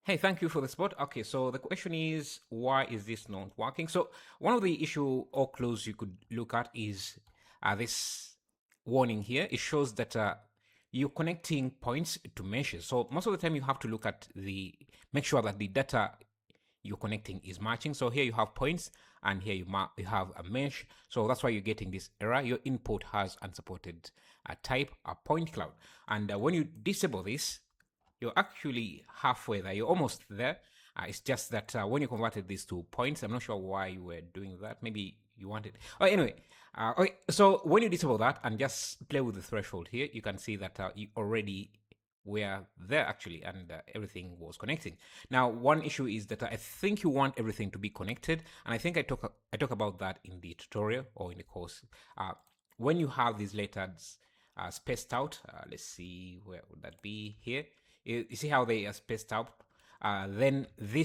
Hey, thank you for the spot. Okay, so the question is, why is this not working? So one of the issue or clues you could look at is this warning here. It shows that you're connecting points to meshes. So most of the time you have to look at make sure that the data you're connecting is matching. So here you have points and here you have a mesh. So that's why you're getting this error. Your input has unsupported type, a point cloud. And when you disable this, you're actually halfway there. You're almost there. It's just that when you converted these to points, I'm not sure why you were doing that. Maybe you wanted. Oh, anyway. Okay, so when you disable that and just play with the threshold here, you can see that you already were there actually, and everything was connecting. Now, one issue is that I think you want everything to be connected, and I think I talk about that in the tutorial or in the course. When you have these letters spaced out, let's see, where would that be here? You see how they are spaced out? Then you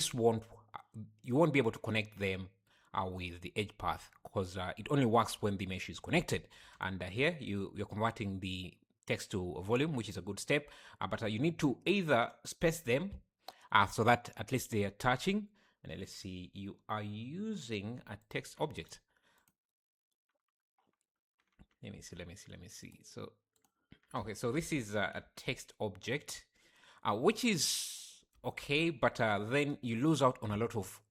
won't be able to connect them with the edge path because it only works when the mesh is connected. And here you're converting the text to a volume, which is a good step, but you need to either space them so that at least they are touching. And let's see, you are using a text object. Let me see. So, okay, so this is a text object, which is okay, but then you lose out on a lot of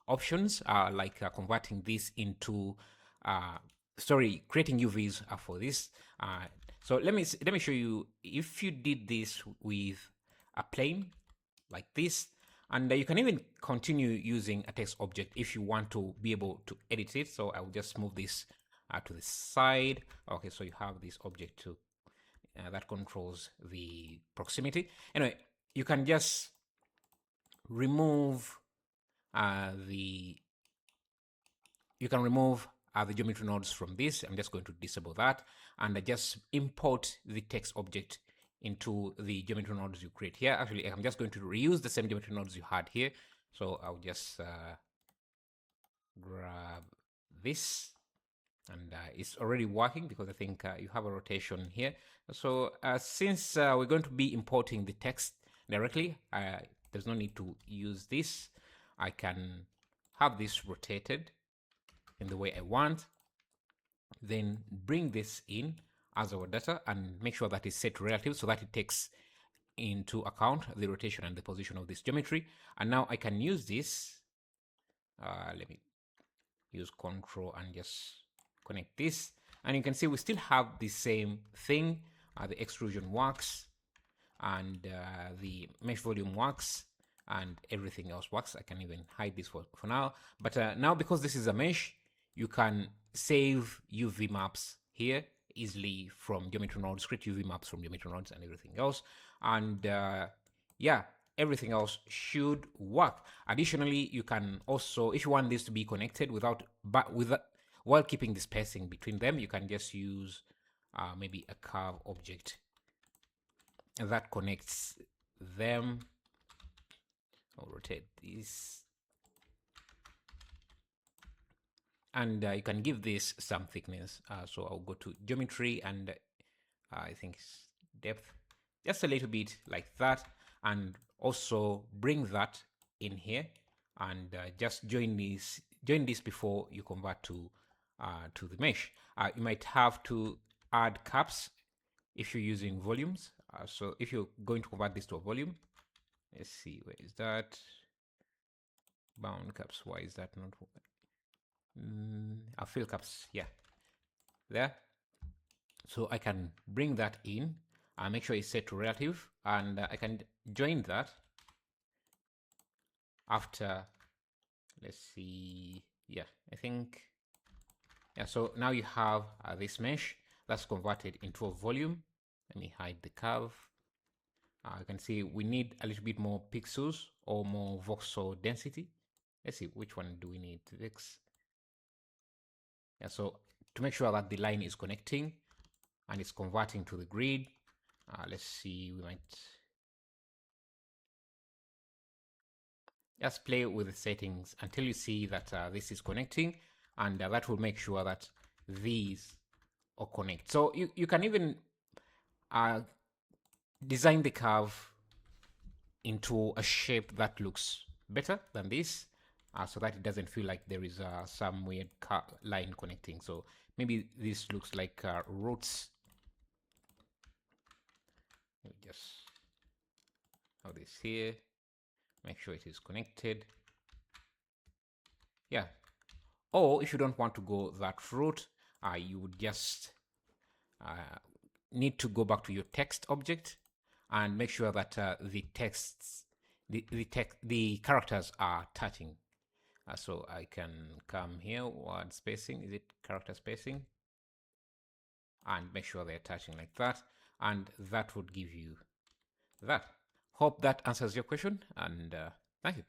options, like converting this into, creating UVs for this. So let me show you. If you did this with a plane like this, and you can even continue using a text object if you want to be able to edit it. So I will just move this to the side. Okay, so you have this object too. That controls the proximity. Anyway, you can just remove the geometry nodes from this. I'm just going to disable that and I just import the text object into the geometry nodes you create here. Actually, I'm just going to reuse the same geometry nodes you had here. So I'll just grab this, and it's already working because I think you have a rotation here. So since we're going to be importing the text directly, there's no need to use this. I can have this rotated in the way I want, then bring this in as our data and make sure that it's set relative so that it takes into account the rotation and the position of this geometry. And now I can use this. Let me use control and just connect this, and you can see we still have the same thing. The extrusion works and the mesh volume works and everything else works. I can even hide this for now, but now because this is a mesh, you can save UV maps here easily from geometry nodes, create UV maps from geometry nodes and everything else. And yeah, everything else should work. Additionally, you can also, if you want this to be connected while keeping the spacing between them, you can just use maybe a curve object that connects them. I'll rotate this, and you can give this some thickness. So I'll go to geometry and I think it's depth, just a little bit like that, and also bring that in here and just join this before you convert to the mesh. You might have to add caps if you're using volumes. So if you're going to convert this to a volume, let's see, where is that? Bound caps, why is that not? I'll fill caps, yeah, there. So I can bring that in, make sure it's set to relative, and I can join that after, let's see, yeah, I think, yeah, so now you have this mesh that's converted into a volume. Let me hide the curve. You can see we need a little bit more pixels or more voxel density. Let's see, which one do we need? This. Yeah, so to make sure that the line is connecting and it's converting to the grid, let's see, we might just play with the settings until you see that this is connecting, and that will make sure that these all connect. So you can even design the curve into a shape that looks better than this, so that it doesn't feel like there is some weird line connecting. So maybe this looks like roots. Let me just have this here, make sure it is connected. Yeah. Or if you don't want to go that route, you would just need to go back to your text object and make sure that the characters are touching. So I can come here, word spacing, is it character spacing? And make sure they're touching like that. And that would give you that. Hope that answers your question, and thank you.